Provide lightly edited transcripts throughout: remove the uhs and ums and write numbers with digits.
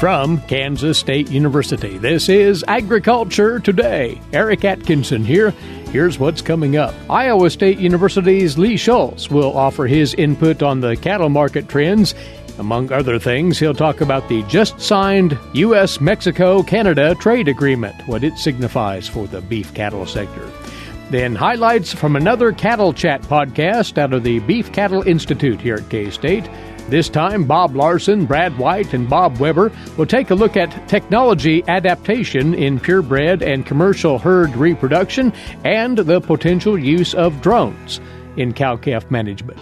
From Kansas State University, this is Agriculture Today. Eric Atkinson here. Here's what's coming up. Iowa State University's Lee Schulz will offer his input on the cattle market trends. Among other things, he'll talk about the just-signed U.S.-Mexico-Canada trade agreement, what it signifies for the beef cattle sector. Then highlights from another Cattle Chat podcast out of the Beef Cattle Institute here at K-State. This time, Bob Larson, Brad White, and Bob Weaber will take a look at technology adaptation in purebred and commercial herd reproduction and the potential use of drones in cow-calf management.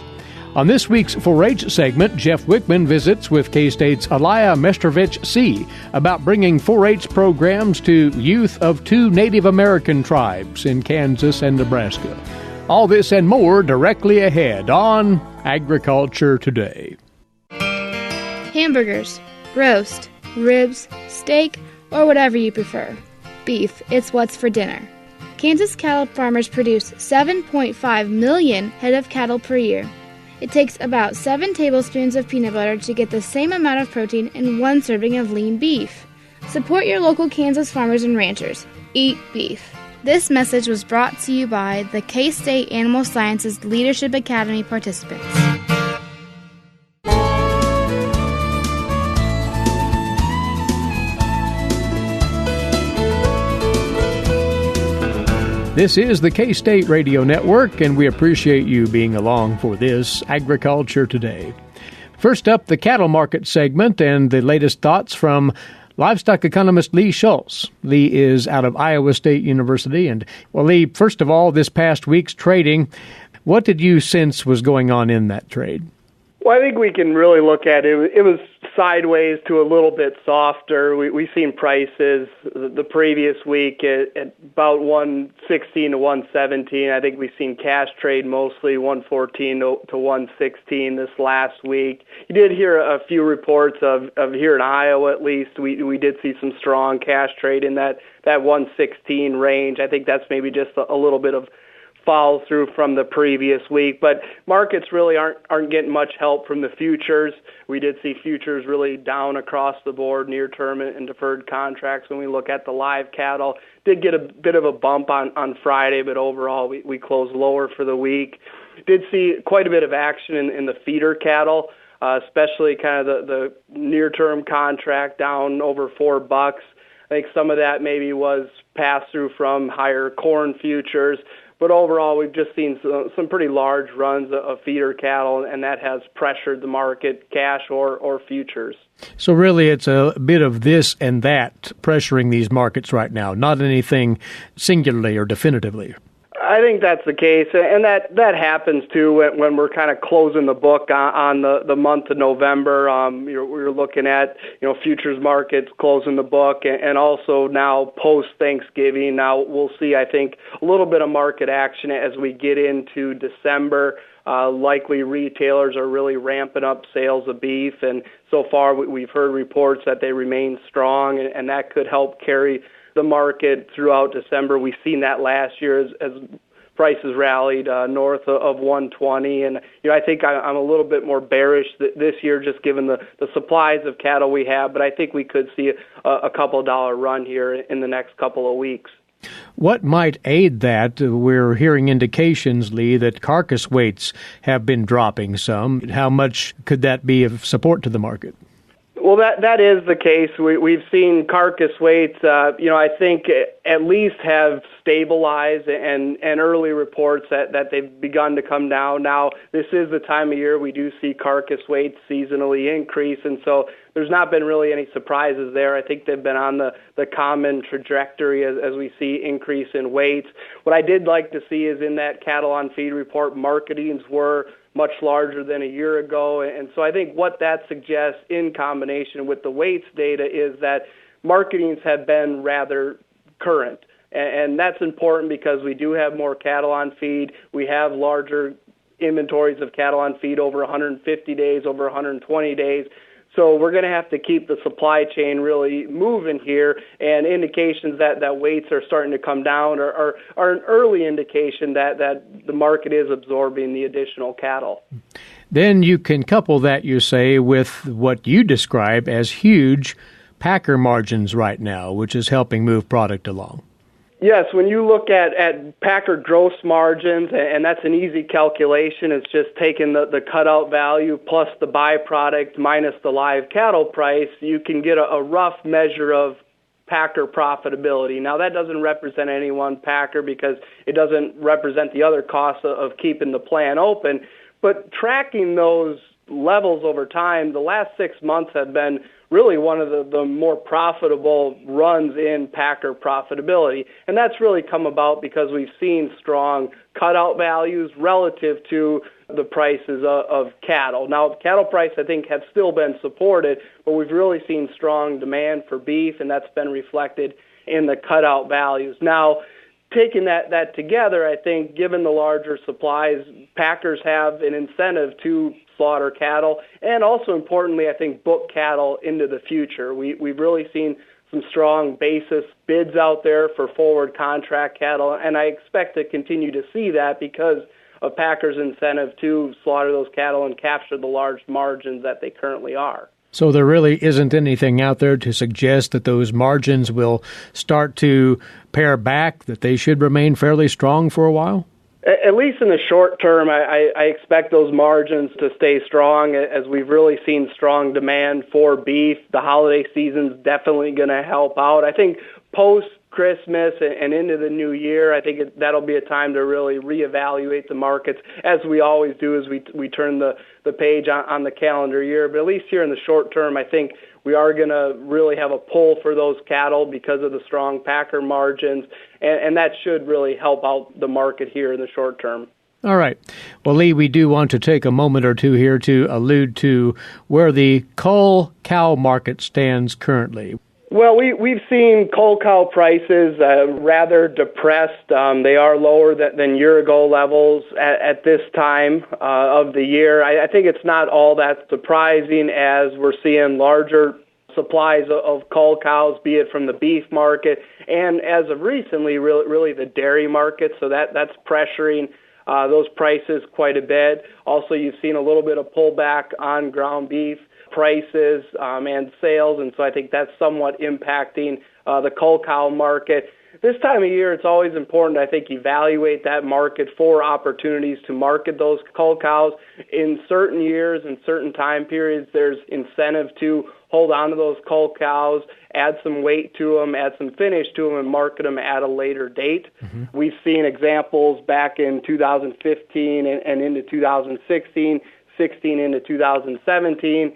On this week's 4-H segment, Jeff Wickman visits with K-State's Aliah Mestrovich Seay about bringing 4-H programs to youth of 2 Native American tribes in Kansas and Nebraska. All this and more directly ahead on Agriculture Today. Hamburgers, roast, ribs, steak, or whatever you prefer. Beef, it's what's for dinner. Kansas cattle farmers produce 7.5 million head of cattle per year. It takes about 7 tablespoons of peanut butter to get the same amount of protein in 1 serving of lean beef. Support your local Kansas farmers and ranchers. Eat beef. This message was brought to you by the K-State Animal Sciences Leadership Academy participants. This is the K-State Radio Network, and we appreciate you being along for this Agriculture Today. First up, the cattle market segment and the latest thoughts from livestock economist Lee Schulz. Lee is out of Iowa State University. And, well, Lee, first of all, this past week's trading, what did you sense was going on in that trade? Well, I think we can really look at it. It was sideways to a little bit softer. We've seen prices the previous week at about 116 to 117. I think we've seen cash trade mostly 114 to 116 this last week. You did hear a few reports of here in Iowa at least. We did see some strong cash trade in that 116 range. I think that's maybe just a little bit of follow through from the previous week, but markets really aren't getting much help from the futures. We did see futures really down across the board, near term and deferred contracts. When we look at the live cattle, did get a bit of a bump on Friday, but overall we closed lower for the week. Did see quite a bit of action in the feeder cattle, especially kind of the near term contract down over $4. I think some of that maybe was passed through from higher corn futures. But overall, we've just seen some pretty large runs of feeder cattle, and that has pressured the market, cash or futures. So really, it's a bit of this and that pressuring these markets right now, not anything singularly or definitively. I think that's the case, and that happens too when we're kind of closing the book on the month of November. We're looking at futures markets closing the book, and also now post Thanksgiving. Now we'll see, I think, a little bit of market action as we get into December. Likely retailers are really ramping up sales of beef, and so far we've heard reports that they remain strong, and that could help carry the market throughout December. We've seen that last year as prices rallied north of 120, and I think I'm a little bit more bearish this year just given the supplies of cattle we have, but I think we could see a couple dollar run here in the next couple of weeks. What might aid that? We're hearing indications, Lee, that carcass weights have been dropping some. How much could that be of support to the market? Well, that is the case. We've seen carcass weights, I think at least have stabilized, and early reports that they've begun to come down. Now, this is the time of year we do see carcass weights seasonally increase, and so there's not been really any surprises there. I think they've been on the common trajectory as we see increase in weights. What I did like to see is in that cattle on feed report, marketings were much larger than a year ago. And so I think what that suggests in combination with the weights data is that marketings have been rather current. And that's important because we do have more cattle on feed. We have larger inventories of cattle on feed over 150 days, over 120 days. So we're going to have to keep the supply chain really moving here, and indications that weights are starting to come down are an early indication that the market is absorbing the additional cattle. Then you can couple that, you say, with what you describe as huge packer margins right now, which is helping move product along. Yes, when you look at packer gross margins, and that's an easy calculation, it's just taking the cutout value plus the byproduct minus the live cattle price, you can get a rough measure of packer profitability. Now, that doesn't represent any one packer because it doesn't represent the other costs of keeping the plant open, but tracking those levels over time, the last 6 months have been really one of the more profitable runs in packer profitability. And that's really come about because we've seen strong cutout values relative to the prices of cattle. Now, cattle price, I think, have still been supported, but we've really seen strong demand for beef, and that's been reflected in the cutout values. Now, taking that together, I think, given the larger supplies, packers have an incentive to slaughter cattle, and also importantly, I think, book cattle into the future. We've really seen some strong basis bids out there for forward contract cattle, and I expect to continue to see that because of packers' incentive to slaughter those cattle and capture the large margins that they currently are. So there really isn't anything out there to suggest that those margins will start to pare back, that they should remain fairly strong for a while? At least in the short term, I expect those margins to stay strong as we've really seen strong demand for beef. The holiday season's definitely going to help out. I think post-Christmas and into the new year, I think that'll be a time to really reevaluate the markets, as we always do as we turn the page on the calendar year. But at least here in the short term, I think we are going to really have a pull for those cattle because of the strong packer margins, and that should really help out the market here in the short term. All right. Well, Lee, we do want to take a moment or two here to allude to where the cull cow market stands currently. Well, we've seen cull cow prices rather depressed. They are lower than year-ago levels at this time of the year. I think it's not all that surprising as we're seeing larger supplies of cull cows, be it from the beef market and, as of recently, really the dairy market. So that's pressuring those prices quite a bit. Also, you've seen a little bit of pullback on ground beef prices and sales, and so I think that's somewhat impacting the cull cow market. This time of year, it's always important, I think, evaluate that market for opportunities to market those cull cows. In certain years and certain time periods, there's incentive to hold on to those cull cows, add some weight to them, add some finish to them, and market them at a later date. Mm-hmm. We've seen examples back in 2015 and into 2016, 16 into 2017.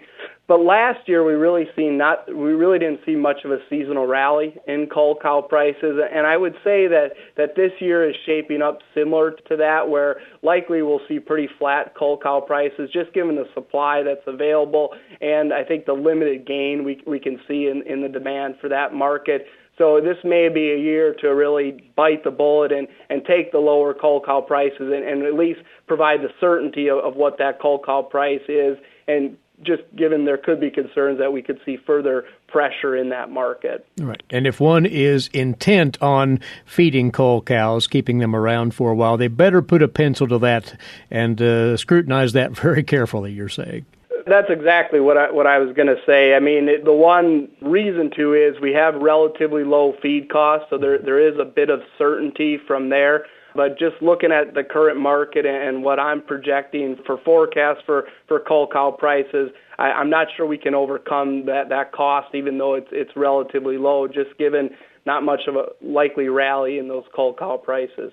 But last year we really didn't see much of a seasonal rally in cull cow prices, and I would say that this year is shaping up similar to that, where likely we'll see pretty flat cull cow prices, just given the supply that's available, and I think the limited gain we can see in the demand for that market. So this may be a year to really bite the bullet and take the lower cull cow prices and at least provide the certainty of what that cull cow price is, and just given there could be concerns that we could see further pressure in that market. Right. And if one is intent on feeding cull cows, keeping them around for a while, they better put a pencil to that and scrutinize that very carefully, you're saying. That's exactly what I was going to say. I mean, the one reason to is we have relatively low feed costs, so there is a bit of certainty from there. But just looking at the current market and what I'm projecting for forecasts for cull cow prices, I'm not sure we can overcome that cost, even though it's relatively low, just given not much of a likely rally in those cull cow prices.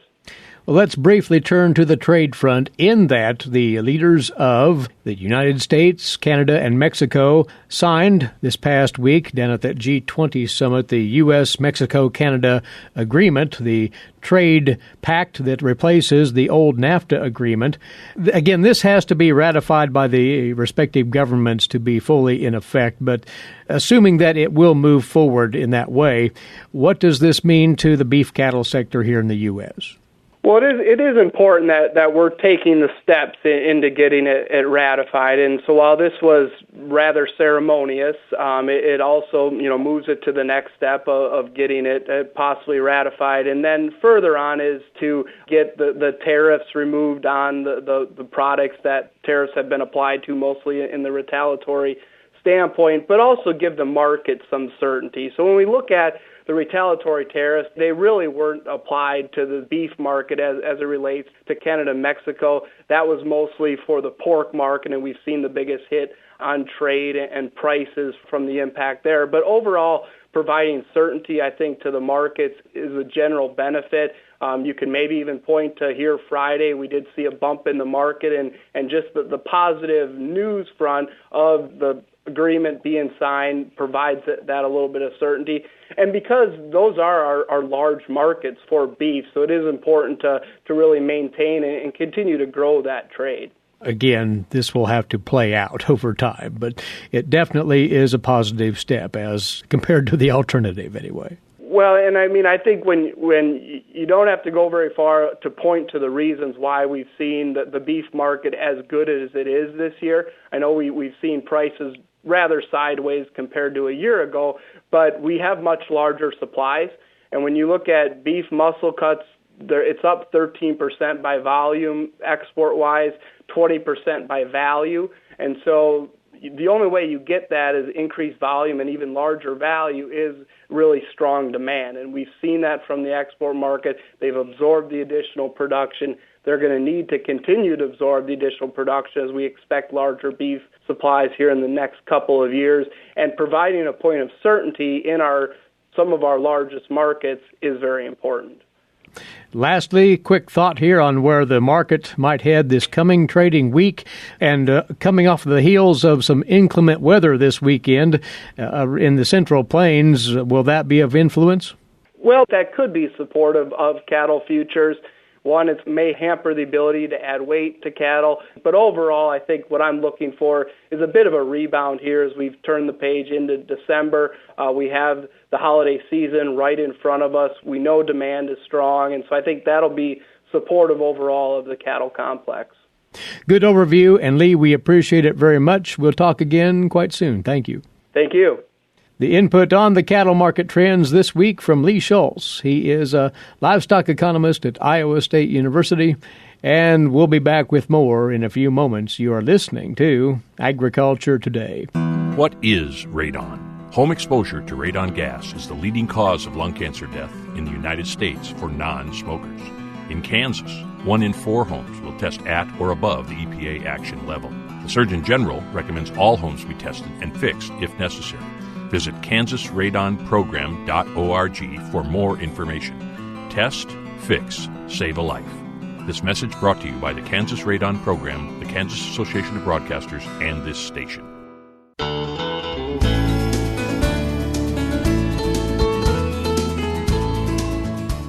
Well, let's briefly turn to the trade front in that the leaders of the United States, Canada, and Mexico signed this past week down at that G20 summit the U.S.-Mexico-Canada agreement, the trade pact that replaces the old NAFTA agreement. Again, this has to be ratified by the respective governments to be fully in effect, but assuming that it will move forward in that way, what does this mean to the beef cattle sector here in the U.S.? Well, it is important that we're taking the steps into getting it ratified. And so while this was rather ceremonious, it also moves it to the next step of getting it possibly ratified. And then further on is to get the tariffs removed on the products that tariffs have been applied to, mostly in the retaliatory standpoint, but also give the market some certainty. So when we look at the retaliatory tariffs, they really weren't applied to the beef market as it relates to Canada and Mexico. That was mostly for the pork market, and we've seen the biggest hit on trade and prices from the impact there. But overall, providing certainty, I think, to the markets is a general benefit. You can maybe even point to here Friday, we did see a bump in the market, and just the positive news front of the agreement being signed provides that a little bit of certainty. And because those are our large markets for beef, so it is important to really maintain and continue to grow that trade. Again, this will have to play out over time, but it definitely is a positive step as compared to the alternative anyway. Well, and I mean, I think when you don't have to go very far to point to the reasons why we've seen the beef market as good as it is this year. I know we've seen prices rather sideways compared to a year ago, but we have much larger supplies. And when you look at beef muscle cuts, it's up 13% by volume export-wise, 20% by value. And so the only way you get that is increased volume, and even larger value is really strong demand. And we've seen that from the export market. They've absorbed the additional production. They're going to need to continue to absorb the additional production as we expect larger beef supplies here in the next couple of years. And providing a point of certainty in some of our largest markets is very important. Lastly, quick thought here on where the market might head this coming trading week, and coming off the heels of some inclement weather this weekend in the Central Plains. Will that be of influence? Well, that could be supportive of cattle futures. One, it may hamper the ability to add weight to cattle. But overall, I think what I'm looking for is a bit of a rebound here as we've turned the page into December. We have the holiday season right in front of us. We know demand is strong, and so I think that'll be supportive overall of the cattle complex. Good overview, and Lee, we appreciate it very much. We'll talk again quite soon. Thank you. Thank you. The input on the cattle market trends this week from Lee Schulz. He is a livestock economist at Iowa State University, and we'll be back with more in a few moments. You are listening to Agriculture Today. What is radon? Home exposure to radon gas is the leading cause of lung cancer death in the United States for non-smokers. In Kansas, 1 in 4 homes will test at or above the EPA action level. The Surgeon General recommends all homes be tested and fixed if necessary. Visit kansasradonprogram.org for more information. Test, fix, save a life. This message brought to you by the Kansas Radon Program, the Kansas Association of Broadcasters, and this station.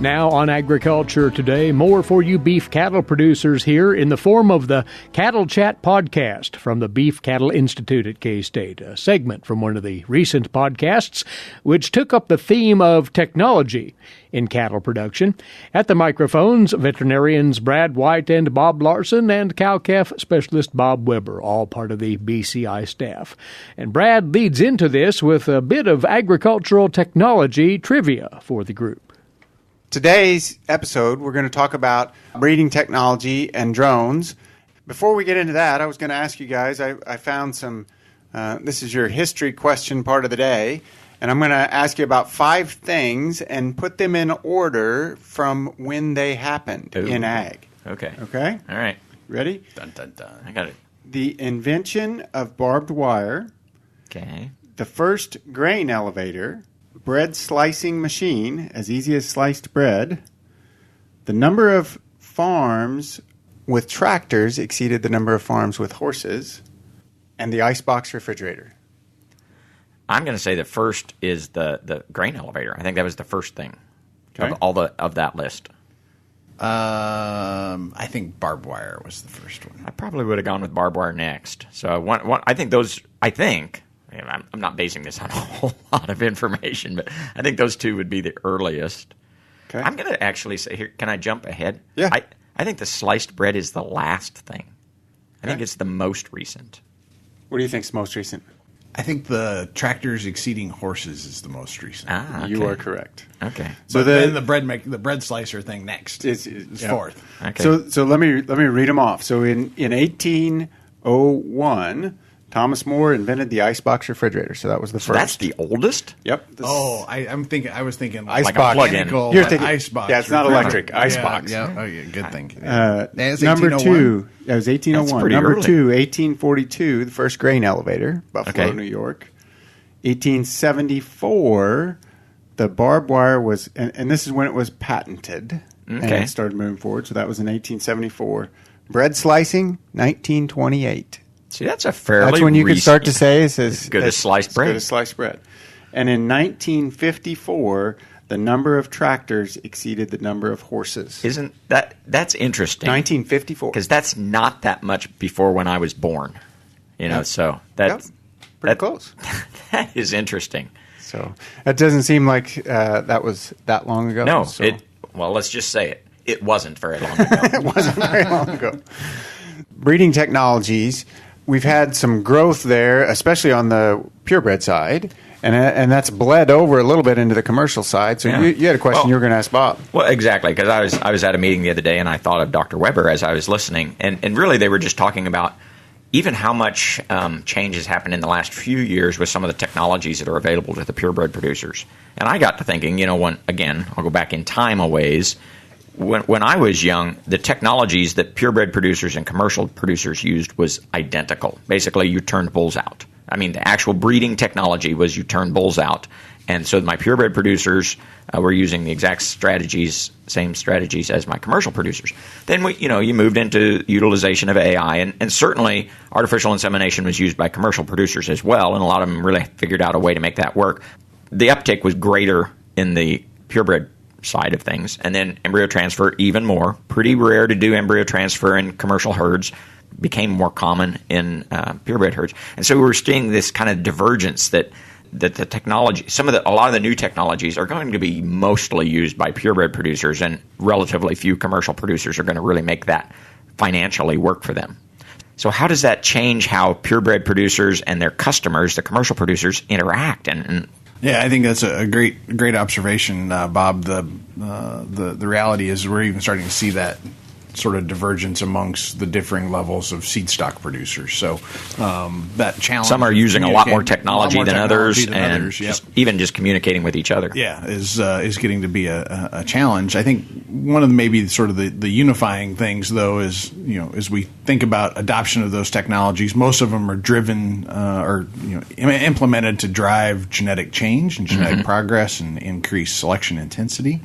Now on Agriculture Today, more for you beef cattle producers here in the form of the Cattle Chat podcast from the Beef Cattle Institute at K-State, a segment from one of the recent podcasts which took up the theme of technology in cattle production. At the microphones, veterinarians Brad White and Bob Larson and cow-calf specialist Bob Weaber, all part of the BCI staff. And Brad leads into this with a bit of agricultural technology trivia for the group. Today's episode, we're going to talk about breeding technology and drones. Before we get into that, I was going to ask you guys, I found some, this is your history question part of the day, and I'm going to ask you about 5 things and put them in order from when they happened in ag. Okay. Okay? All right. Ready? Dun, dun, dun. I got it. The invention of barbed wire. Okay. The first grain elevator. Bread slicing machine, as easy as sliced bread. The number of farms with tractors exceeded the number of farms with horses. And the icebox refrigerator. I'm going to say the first is the grain elevator. I think that was the first thing Okay. of that list. I think barbed wire was the first one. I probably would have gone with barbed wire next. So I think I'm not basing this on a whole lot of information, but I think those 2 would be the earliest. Okay. I'm going to actually say here, can I jump ahead? Yeah. I think the sliced bread is the last thing. I think it's the most recent. What do you think is most recent? I think the tractors exceeding horses is the most recent. Okay. You are correct. Okay. So then the bread slicer thing next is yep. fourth. Okay. So let me read them off. So in 1801, Thomas Moore invented the icebox refrigerator, so that was the first. That's the oldest? Yep. I was thinking icebox. Mechanical, You're thinking icebox. Yeah, it's not electric. Icebox. Yeah. Oh, yeah. Good thing. Number 2. That was 1801. Number early. 2, 1842, the first grain elevator, Buffalo, New York. 1874, the barbed wire was, and this is when it was patented, and it started moving forward. So that was in 1874. Bread slicing, 1928. See, that's a fairly That's when you could start to say it's as good as sliced bread. Good as sliced bread. And in 1954, the number of tractors exceeded the number of horses. Isn't that's interesting? 1954. Because that's not that much before when I was born. So that's pretty close. That is interesting. So that doesn't seem like that was that long ago. No, so. Well, let's just say it. It wasn't very long ago. It wasn't very long ago. Breeding technologies, we've had some growth there, especially on the purebred side, and that's bled over a little bit into the commercial side. So you had a question you were going to ask Bob. Well, exactly, because I was at a meeting the other day, and I thought of Dr. Weber as I was listening, and really they were just talking about even how much change has happened in the last few years with some of the technologies that are available to the purebred producers. And I got to thinking, I'll go back in time a ways. When I was young, the technologies that purebred producers and commercial producers used was identical. Basically, you turned bulls out. I mean, the actual breeding technology was you turned bulls out. And so my purebred producers were using the exact same strategies as my commercial producers. Then you moved into utilization of AI, and certainly artificial insemination was used by commercial producers as well, and a lot of them really figured out a way to make that work. The uptake was greater in the purebred side of things, and then embryo transfer even more. Pretty rare to do embryo transfer in commercial herds, became more common in purebred herds. And so we were seeing this kind of divergence that the technology, a lot of the new technologies are going to be mostly used by purebred producers, and relatively few commercial producers are going to really make that financially work for them. So how does that change how purebred producers and their customers, the commercial producers, interact? Yeah, I think that's a great observation, Bob. The reality is we're even starting to see that sort of divergence amongst the differing levels of seed stock producers. So that challenge. Some are using a lot more technology than others, and even just communicating with each other. Yeah, is getting to be a challenge. I think one of the maybe sort of the unifying things, though, is as we think about adoption of those technologies, most of them are driven or implemented to drive genetic change and genetic progress and increase selection intensity.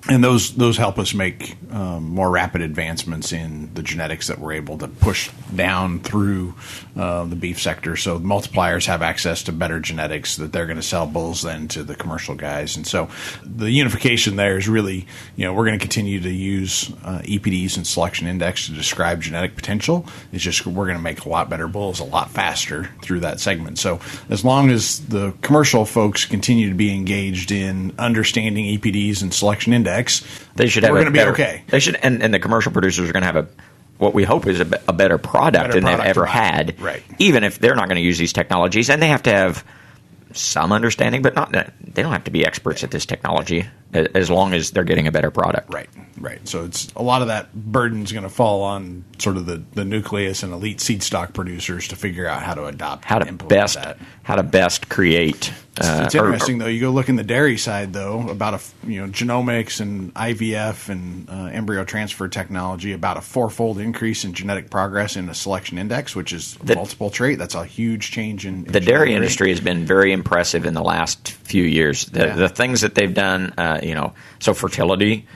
And those help us make more rapid advancements in the genetics that we're able to push down through the beef sector. So multipliers have access to better genetics that they're going to sell bulls then to the commercial guys. And so the unification there is really, we're going to continue to use EPDs and selection index to describe genetic potential. It's just we're going to make a lot better bulls a lot faster through that segment. So as long as the commercial folks continue to be engaged in understanding EPDs and selection index, they should have we're going to be okay. They should, and the commercial producers are going to have what we hope is a better product than they've ever had. Right. Even if they're not going to use these technologies, and they have to have some understanding, but they don't have to be experts at this technology as long as they're getting a better product. Right. So it's a lot of that burden is going to fall on sort of the nucleus and elite seed stock producers to figure out how to adopt, how to best create. It's interesting though. You go look in the dairy side though about genomics and IVF and embryo transfer technology, about a 4-fold increase in genetic progress in the selection index, which is multiple trait. That's a huge change in the dairy industry has been very impressive in the last few years. The things that they've done, so fertility,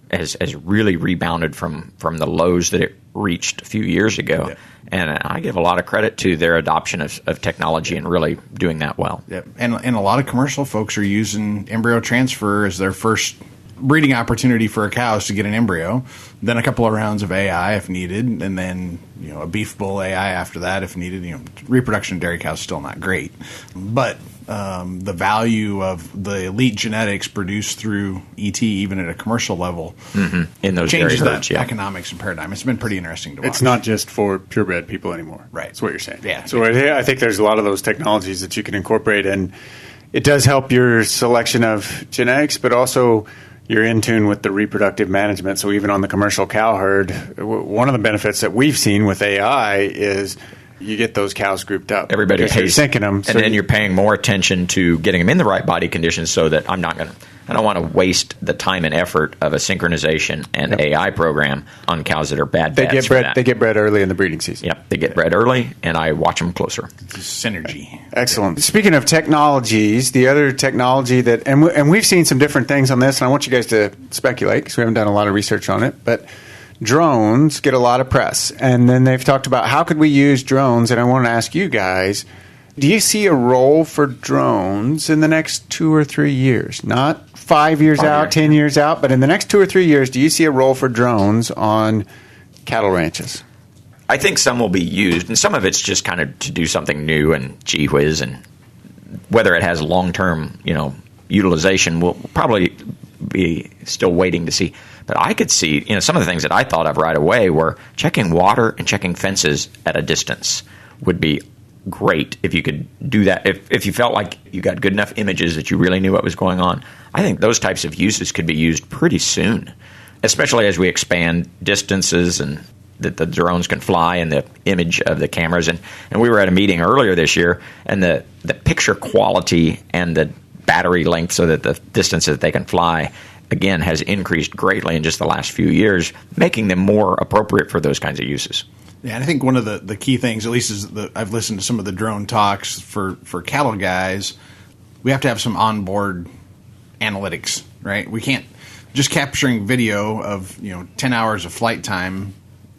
has really rebounded from the lows that it reached a few years ago. Yep. And I give a lot of credit to their adoption of technology and really doing that well. Yep. And a lot of commercial folks are using embryo transfer as their first breeding opportunity for a cow is to get an embryo, then a couple of rounds of AI if needed, and then a beef bull AI after that if needed. Reproduction of dairy cows is still not great, but the value of the elite genetics produced through ET, even at a commercial level, in those changes dairy herds, that economics and paradigm. It's been pretty interesting to watch. It's not just for purebred people anymore. Right. That's what you're saying. Yeah. So I think there's a lot of those technologies that you can incorporate, and it does help your selection of genetics, but also you're in tune with the reproductive management. So even on the commercial cow herd, one of the benefits that we've seen with AI is you get those cows grouped up. Everybody pays, syncing them, and then you're paying more attention to getting them in the right body conditions, so that I don't want to waste the time and effort of a synchronization and AI program on cows that are bad. They get bred early in the breeding season. Yep, they get bred early, and I watch them closer. Synergy. Excellent. Speaking of technologies, the other technology that, and we've seen some different things on this, and I want you guys to speculate because we haven't done a lot of research on it, but drones get a lot of press. And then they've talked about how could we use drones, and I want to ask you guys, do you see a role for drones in the next 2 or 3 years? Not 5 years out, 10 years out, but in the next 2 or 3 years, do you see a role for drones on cattle ranches? I think some will be used, and some of it's just kind of to do something new and gee whiz, and whether it has long-term, utilization, we'll probably be still waiting to see. But I could see, some of the things that I thought of right away were checking water and checking fences at a distance would be great if you could do that. If you felt like you got good enough images that you really knew what was going on, I think those types of uses could be used pretty soon, especially as we expand distances and that the drones can fly and the image of the cameras. And we were at a meeting earlier this year, and the picture quality and the battery length so that the distance that they can fly, again, has increased greatly in just the last few years, making them more appropriate for those kinds of uses. Yeah, and I think one of the key things, at least I've listened to some of the drone talks for cattle guys, we have to have some onboard analytics, right? We can't just capturing video of 10 hours of flight time.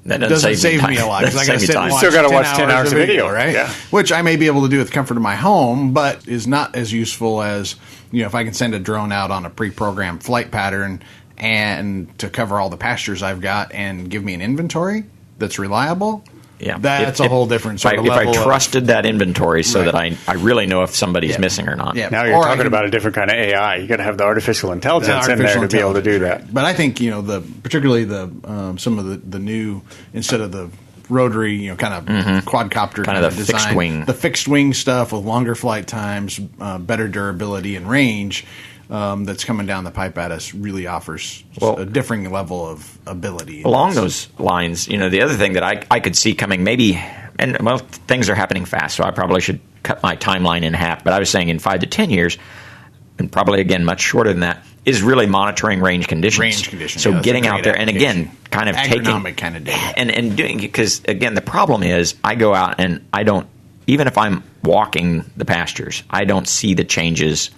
That doesn't save me a lot because I got to sit and watch. Still got to watch 10 hours of video, right? Yeah. Which I may be able to do with the comfort of my home, but is not as useful as if I can send a drone out on a pre-programmed flight pattern and to cover all the pastures I've got and give me an inventory that's reliable. Yeah, that's a whole different sort of level. If I trusted that inventory so that I really know if somebody's missing or not. Yeah. Now you're talking about a different kind of AI. You got to have the artificial intelligence in there to be able to do that. But I think particularly some of the new, instead of the rotary, kind of quadcopter kind of the design, fixed wing, the fixed wing stuff with longer flight times, better durability and range. That's coming down the pipe at us really offers a differing level of ability. Along those lines, the other thing that I could see coming maybe, and things are happening fast, so I probably should cut my timeline in half, but I was saying in 5 to 10 years, and probably again much shorter than that, is really monitoring range conditions. So getting out there and again, kind of agronomic kind of data. And doing, because again, the problem is I go out and I don't, even if I'm walking the pastures, I don't see the changes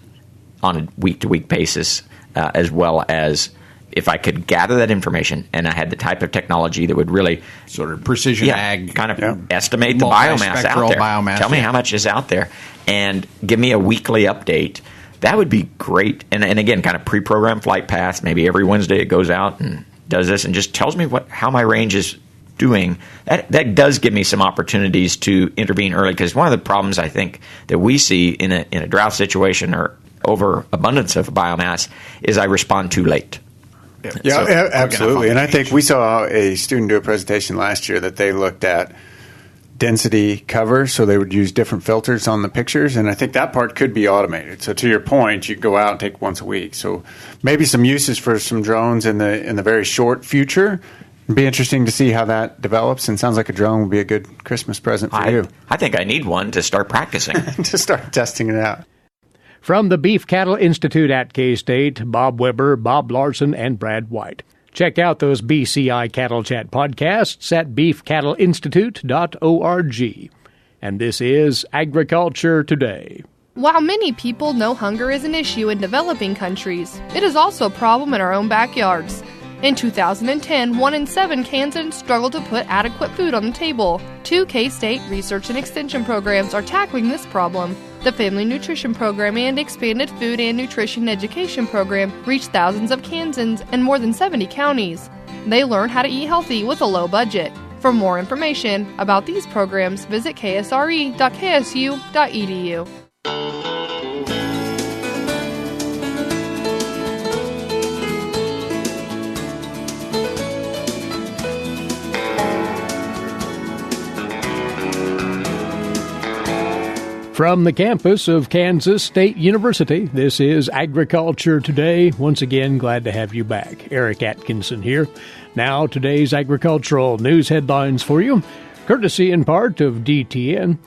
on a week-to-week basis, as well as if I could gather that information and I had the type of technology that would really sort of precision ag, kind of estimate the biomass out there. Tell me how much is out there and give me a weekly update. That would be great. And again, kind of pre-programmed flight paths. Maybe every Wednesday it goes out and does this and just tells me how my range is doing. That does give me some opportunities to intervene early, because one of the problems I think that we see in a drought situation or overabundance of biomass is I respond too late. Yeah, absolutely. And I think we saw a student do a presentation last year that they looked at density cover, so they would use different filters on the pictures, and I think that part could be automated. So to your point, you go out and take once a week. So maybe some uses for some drones in the very short future. It'd be interesting to see how that develops, and sounds like a drone would be a good Christmas present for you. I think I need one to start practicing. To start testing it out. From the Beef Cattle Institute at K-State, Bob Weaber, Bob Larson, and Brad White. Check out those BCI Cattle Chat podcasts at beefcattleinsitute.org. And this is Agriculture Today. While many people know hunger is an issue in developing countries, it is also a problem in our own backyards. In 2010, 1 in 7 Kansans struggled to put adequate food on the table. 2 K-State research and extension programs are tackling this problem. The Family Nutrition Program and Expanded Food and Nutrition Education Program reach thousands of Kansans in more than 70 counties. They learn how to eat healthy with a low budget. For more information about these programs, visit ksre.ksu.edu. From the campus of Kansas State University, this is Agriculture Today. Once again, glad to have you back. Eric Atkinson here. Now, today's agricultural news headlines for you. courtesy in part of DTN.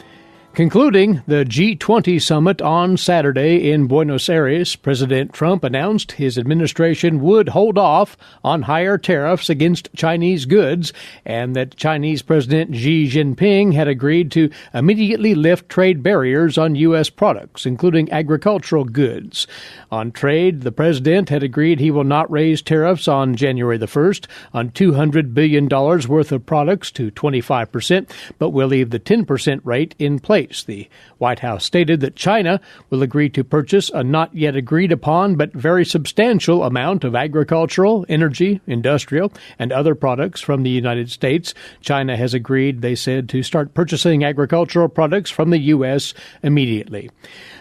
Concluding the G20 summit on Saturday in Buenos Aires, President Trump announced his administration would hold off on higher tariffs against Chinese goods and that Chinese President Xi Jinping had agreed to immediately lift trade barriers on U.S. products, including agricultural goods. On trade, the president had agreed he will not raise tariffs on January the 1st on $200 billion worth of products to 25%, but will leave the 10% rate in place. The White House stated that China will agree to purchase a not yet agreed upon but very substantial amount of agricultural, energy, industrial, and other products from the United States. China has agreed, they said, to start purchasing agricultural products from the U.S. immediately.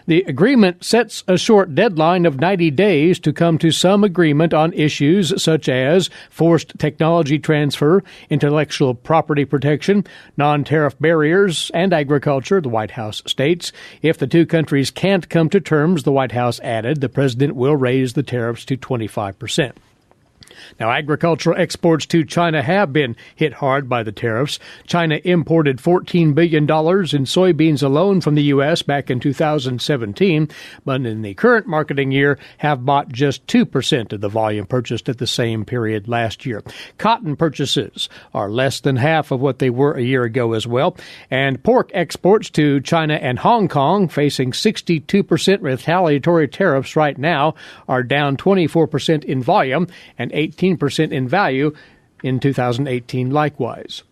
The agreement sets a short deadline of 90 days to come to some agreement on issues such as forced technology transfer, intellectual property protection, non-tariff barriers, and agriculture, the White House states. If the two countries can't come to terms, the White House added, the president will raise the tariffs to 25%. Now, agricultural exports to China have been hit hard by the tariffs. China imported $14 billion in soybeans alone from the U.S. back in 2017, but in the current marketing year have bought just 2% of the volume purchased at the same period last year. Cotton purchases are less than half of what they were a year ago as well, and pork exports to China and Hong Kong, facing 62% retaliatory tariffs right now, are down 24% in volume and 18% in value in 2018 likewise.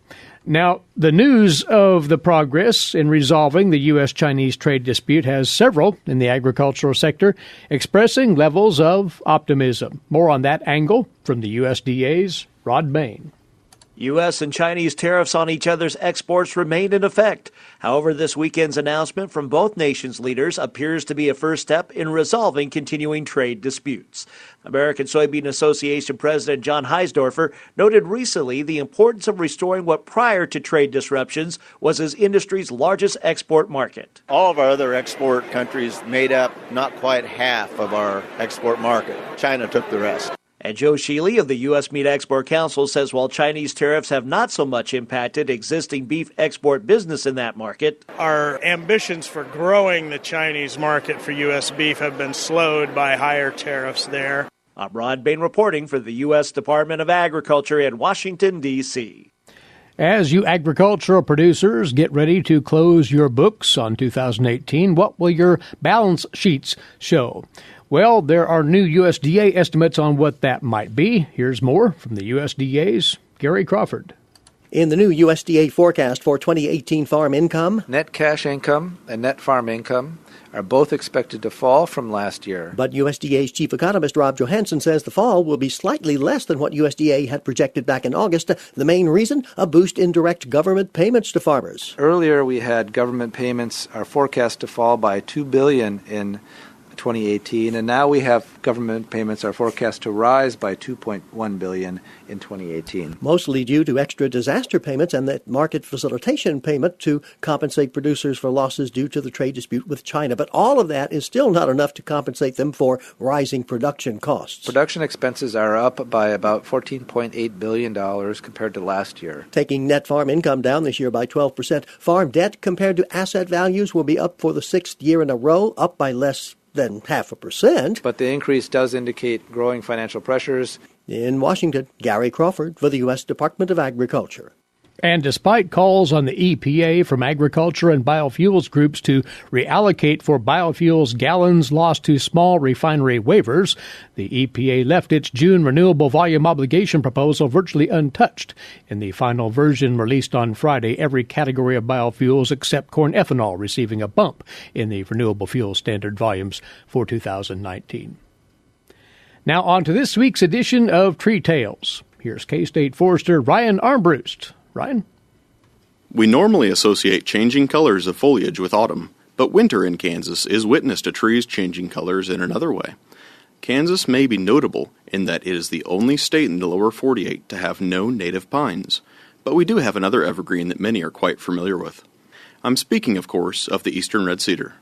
Now, the news of the progress in resolving the U.S.-Chinese trade dispute has several in the agricultural sector expressing levels of optimism. More on that angle from the USDA's Rod Bain. U.S. and Chinese tariffs on each other's exports remain in effect. However, this weekend's announcement from both nations' leaders appears to be a first step in resolving continuing trade disputes. American Soybean Association President John Heisdorfer noted recently the importance of restoring what prior to trade disruptions was his industry's largest export market. All of our other export countries made up not quite half of our export market. China took the rest. And Joe Sheely of the U.S. Meat Export Council says while Chinese tariffs have not so much impacted existing beef export business in that market, our ambitions for growing the Chinese market for U.S. beef have been slowed by higher tariffs there. I'm Rod Bain reporting for the U.S. Department of Agriculture in Washington, D.C. As you agricultural producers get ready to close your books on 2018, what will your balance sheets show? Well, there are new USDA estimates on what that might be. Here's more from the USDA's Gary Crawford. In the new USDA forecast for 2018 farm income, net cash income and net farm income are both expected to fall from last year. But USDA's chief economist Rob Johansson says the fall will be slightly less than what USDA had projected back in August. The main reason, a boost in direct government payments to farmers. Earlier we had government payments are forecast to fall by $2 billion in 2018, and now we have government payments are forecast to rise by $2.1 billion in 2018. Mostly due to extra disaster payments and that market facilitation payment to compensate producers for losses due to the trade dispute with China. But all of that is still not enough to compensate them for rising production costs. Production expenses are up by about $14.8 billion compared to last year. Taking net farm income down this year by 12%. Farm debt compared to asset values will be up for the sixth year in a row, up by less than 0.5%. But the increase does indicate growing financial pressures. In Washington, Gary Crawford for the U.S. Department of Agriculture. And despite calls on the EPA from agriculture and biofuels groups to reallocate for biofuels gallons lost to small refinery waivers, the EPA left its June renewable volume obligation proposal virtually untouched. In the final version released on Friday, every category of biofuels except corn ethanol receiving a bump in the renewable fuel standard volumes for 2019. Now on to this week's edition of Tree Tales. Here's K-State forester Ryan Armbruster. Ryan? We normally associate changing colors of foliage with autumn, but winter in Kansas is witness to trees changing colors in another way. Kansas may be notable in that it is the only state in the lower 48 to have no native pines, but we do have another evergreen that many are quite familiar with. I'm speaking, of course, of the eastern red cedar.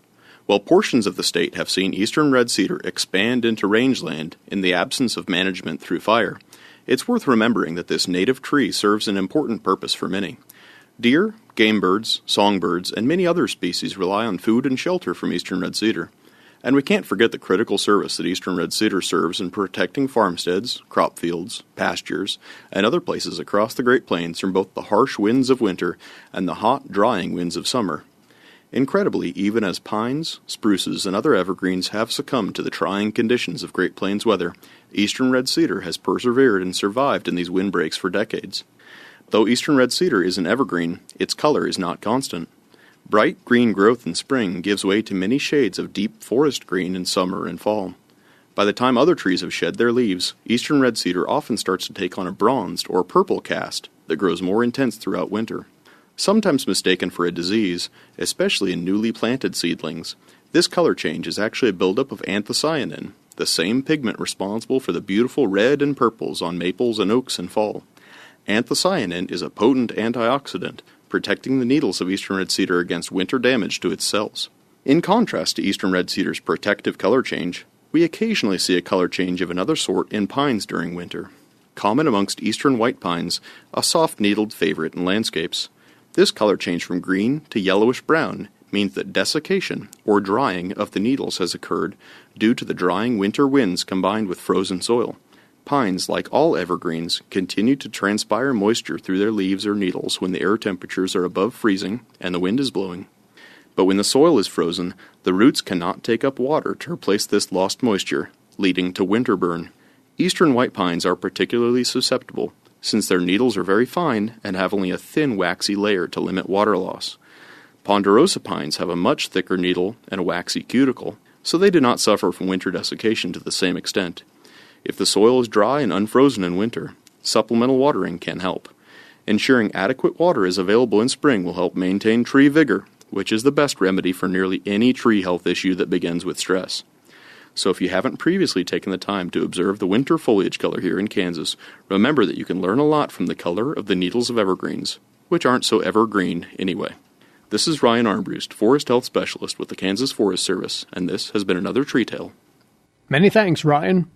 While portions of the state have seen eastern red cedar expand into rangeland in the absence of management through fire, it's worth remembering that this native tree serves an important purpose for many. Deer, game birds, songbirds, and many other species rely on food and shelter from eastern red cedar. And we can't forget the critical service that eastern red cedar serves in protecting farmsteads, crop fields, pastures, and other places across the Great Plains from both the harsh winds of winter and the hot, drying winds of summer. Incredibly, even as pines, spruces, and other evergreens have succumbed to the trying conditions of Great Plains weather, eastern red cedar has persevered and survived in these windbreaks for decades. Though eastern red cedar is an evergreen, its color is not constant. Bright green growth in spring gives way to many shades of deep forest green in summer and fall. By the time other trees have shed their leaves, eastern red cedar often starts to take on a bronzed or purple cast that grows more intense throughout winter. Sometimes mistaken for a disease, especially in newly planted seedlings, this color change is actually a buildup of anthocyanin, the same pigment responsible for the beautiful red and purples on maples and oaks in fall. Anthocyanin is a potent antioxidant, protecting the needles of eastern red cedar against winter damage to its cells. In contrast to eastern red cedar's protective color change, we occasionally see a color change of another sort in pines during winter. Common amongst eastern white pines, a soft-needled favorite in landscapes. This color change from green to yellowish-brown means that desiccation, or drying, of the needles has occurred due to the drying winter winds combined with frozen soil. Pines, like all evergreens, continue to transpire moisture through their leaves or needles when the air temperatures are above freezing and the wind is blowing. But when the soil is frozen, the roots cannot take up water to replace this lost moisture, leading to winter burn. Eastern white pines are particularly susceptible, since their needles are very fine and have only a thin waxy layer to limit water loss. Ponderosa pines have a much thicker needle and a waxy cuticle, so they do not suffer from winter desiccation to the same extent. If the soil is dry and unfrozen in winter, supplemental watering can help. Ensuring adequate water is available in spring will help maintain tree vigor, which is the best remedy for nearly any tree health issue that begins with stress. So if you haven't previously taken the time to observe the winter foliage color here in Kansas, remember that you can learn a lot from the color of the needles of evergreens, which aren't so evergreen anyway. This is Ryan Armbruster, Forest Health Specialist with the Kansas Forest Service, and this has been another Tree Tale. Many thanks, Ryan.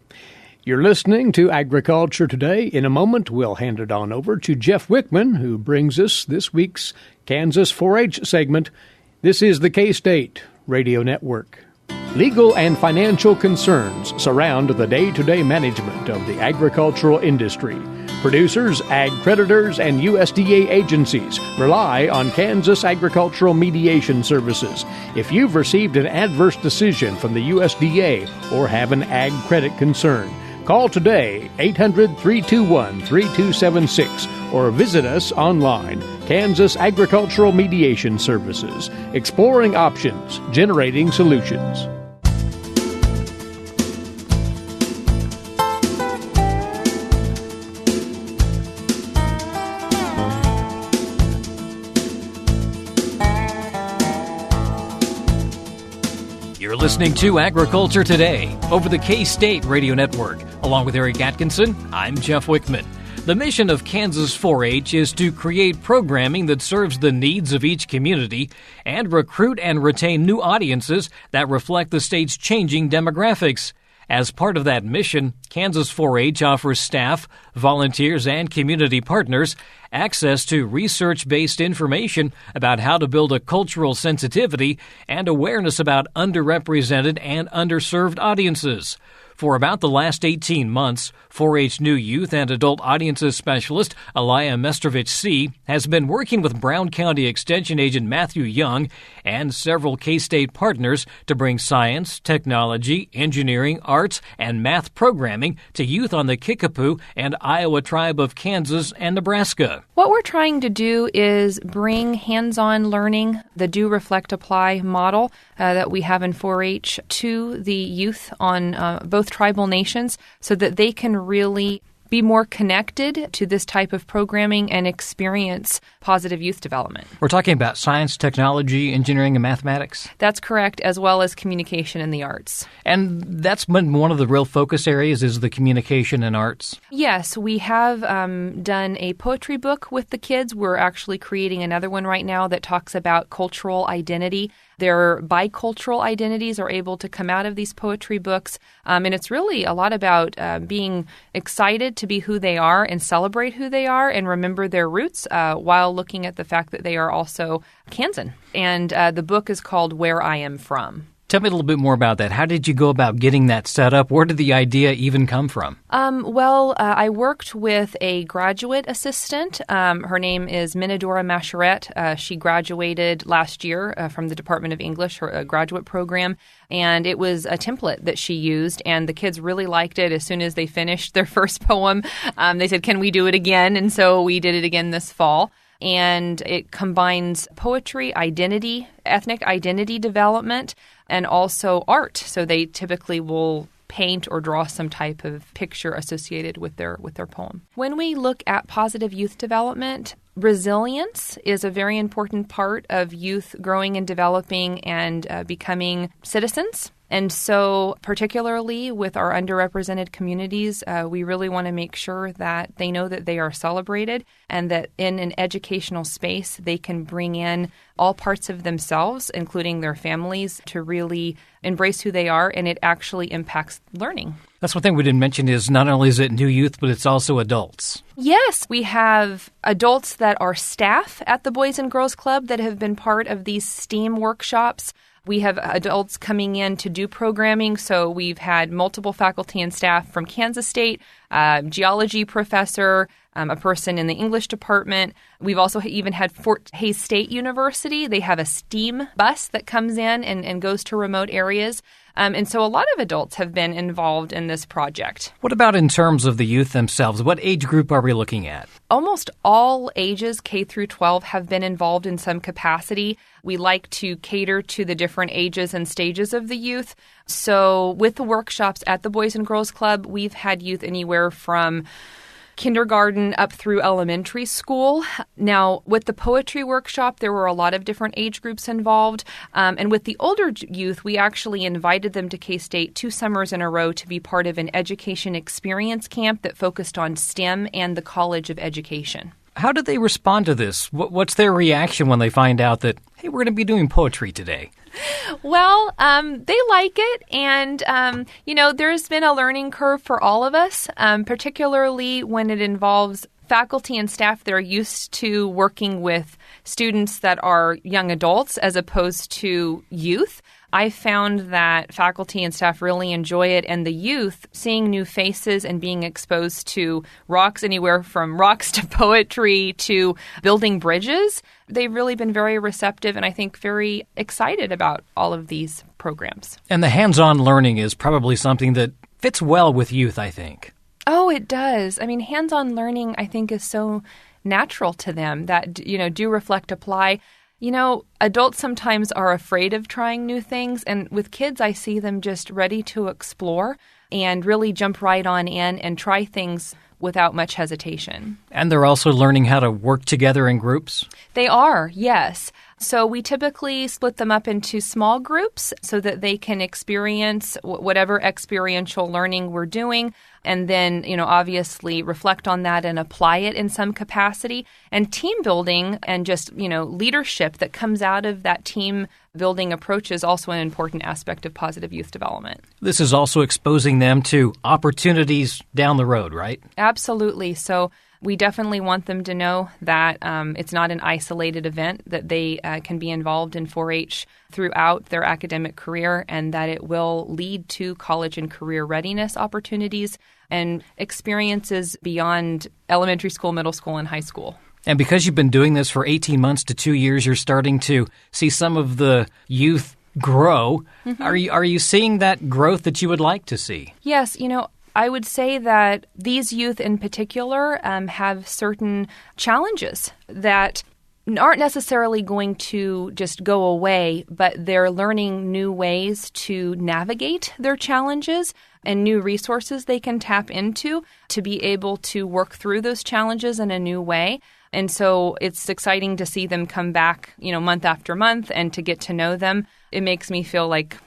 You're listening to Agriculture Today. In a moment, we'll hand it on over to Jeff Wickman, who brings us this week's Kansas 4-H segment. This is the K-State Radio Network. Legal and financial concerns surround the day-to-day management of the agricultural industry. Producers, ag creditors, and USDA agencies rely on Kansas Agricultural Mediation Services. If you've received an adverse decision from the USDA or have an ag credit concern, call today, 800-321-3276, or visit us online, Kansas Agricultural Mediation Services, exploring options, generating solutions. You're listening to Agriculture Today over the K-State Radio Network. Along with Eric Atkinson, I'm Jeff Wickman. The mission of Kansas 4-H is to create programming that serves the needs of each community and recruit and retain new audiences that reflect the state's changing demographics. As part of that mission, Kansas 4-H offers staff, volunteers, and community partners access to research-based information about how to build a cultural sensitivity and awareness about underrepresented and underserved audiences. For about the last 18 months, 4-H new youth and adult audiences specialist Aliah Mestrovich Seay has been working with Brown County Extension Agent Matthew Young and several K-State partners to bring science, technology, engineering, arts, and math programming to youth on the Kickapoo and Iowa tribe of Kansas and Nebraska. What we're trying to do is bring hands-on learning, the Do, Reflect, Apply model that we have in 4-H to the youth on both tribal nations so that they can really be more connected to this type of programming and experience positive youth development. We're talking about science, technology, engineering, and mathematics. That's correct, as well as communication and the arts. And that's been one of the real focus areas is the communication and arts. Yes, we have done a poetry book with the kids. We're actually creating another one right now that talks about cultural identity Their bicultural identities are able to come out of these poetry books. And it's really a lot about being excited to be who they are and celebrate who they are and remember their roots while looking at the fact that they are also Kansan. And the book is called Where I Am From. Tell me a little bit more about that. How did you go about getting that set up? Where did the idea even come from? I worked with a graduate assistant. Her name is Minadora Masharet. She graduated last year from the Department of English, her graduate program, and it was a template that she used, and the kids really liked it. As soon as they finished their first poem, they said, "Can we do it again?" And so we did it again this fall. And it combines poetry, identity, ethnic identity development, and also art. So they typically will paint or draw some type of picture associated with their poem. When we look at positive youth development, resilience is a very important part of youth growing and developing and becoming citizens. And so particularly with our underrepresented communities, we really want to make sure that they know that they are celebrated and that in an educational space, they can bring in all parts of themselves, including their families, to really embrace who they are, and it actually impacts learning. That's one thing we didn't mention is not only is it new youth, but it's also adults. Yes, we have adults that are staff at the Boys and Girls Club that have been part of these STEAM workshops. We have adults coming in to do programming, so we've had multiple faculty and staff from Kansas State, geology professor, a person in the English department. We've also even had Fort Hays State University. They have a STEAM bus that comes in and goes to remote areas. And so a lot of adults have been involved in this project. What about in terms of the youth themselves? What age group are we looking at? Almost all ages, K through 12, have been involved in some capacity. We like to cater to the different ages and stages of the youth. So with the workshops at the Boys and Girls Club, we've had youth anywhere from kindergarten up through elementary school. Now, with the poetry workshop, there were a lot of different age groups involved. And with the older youth, we actually invited them to K-State 2 summers in a row to be part of an education experience camp that focused on STEM and the College of Education. How do they respond to this? What's their reaction when they find out that, hey, we're going to be doing poetry today? Well, they like it, and, there's been a learning curve for all of us, particularly when it involves faculty and staff that are used to working with students that are young adults as opposed to youth. I found that faculty and staff really enjoy it, and the youth, seeing new faces and being exposed to rocks, anywhere from rocks to poetry to building bridges, they've really been very receptive and I think very excited about all of these programs. And the hands-on learning is probably something that fits well with youth, I think. Oh, it does. I mean, hands-on learning, I think, is so natural to them that, do reflect, apply. Adults sometimes are afraid of trying new things, and with kids, I see them just ready to explore and really jump right on in and try things without much hesitation. And they're also learning how to work together in groups? They are, yes. So we typically split them up into small groups so that they can experience whatever experiential learning we're doing, and then, obviously reflect on that and apply it in some capacity. And team building and just, leadership that comes out of that team building approach is also an important aspect of positive youth development. This is also exposing them to opportunities down the road, right? Absolutely. So we definitely want them to know that it's not an isolated event, that they can be involved in 4-H throughout their academic career, and that it will lead to college and career readiness opportunities and experiences beyond elementary school, middle school, and high school. And because you've been doing this for 18 months to 2 years, you're starting to see some of the youth grow. Mm-hmm. Are you seeing that growth that you would like to see? Yes, I would say that these youth in particular have certain challenges that aren't necessarily going to just go away, but they're learning new ways to navigate their challenges and new resources they can tap into to be able to work through those challenges in a new way. And so it's exciting to see them come back, month after month, and to get to know them. It makes me feel like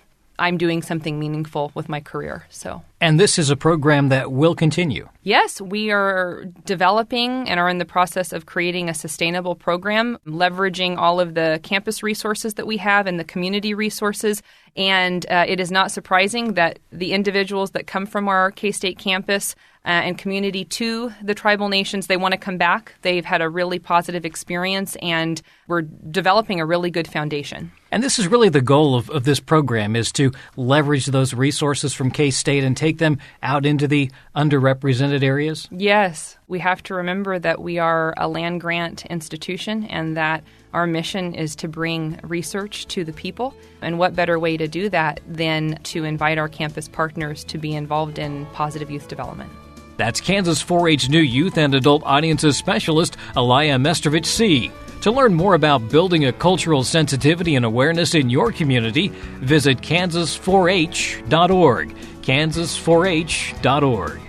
I'm doing something meaningful with my career. So And this is a program that will continue. Yes, we are developing and are in the process of creating a sustainable program, leveraging all of the campus resources that we have and the community resources. And it is not surprising that the individuals that come from our K-State campus and community to the tribal nations, they want to come back. They've had a really positive experience, and we're developing a really good foundation. And this is really the goal of this program, is to leverage those resources from K-State and take them out into the underrepresented areas? Yes. We have to remember that we are a land-grant institution and that our mission is to bring research to the people. And what better way to do that than to invite our campus partners to be involved in positive youth development? That's Kansas 4-H New Youth and Adult Audiences Specialist Aliah Mestrovich Seay. To learn more about building a cultural sensitivity and awareness in your community, visit kansas4h.org, kansas4h.org.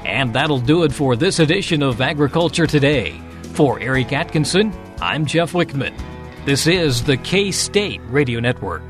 And that'll do it for this edition of Agriculture Today. For Eric Atkinson, I'm Jeff Wickman. This is the K-State Radio Network.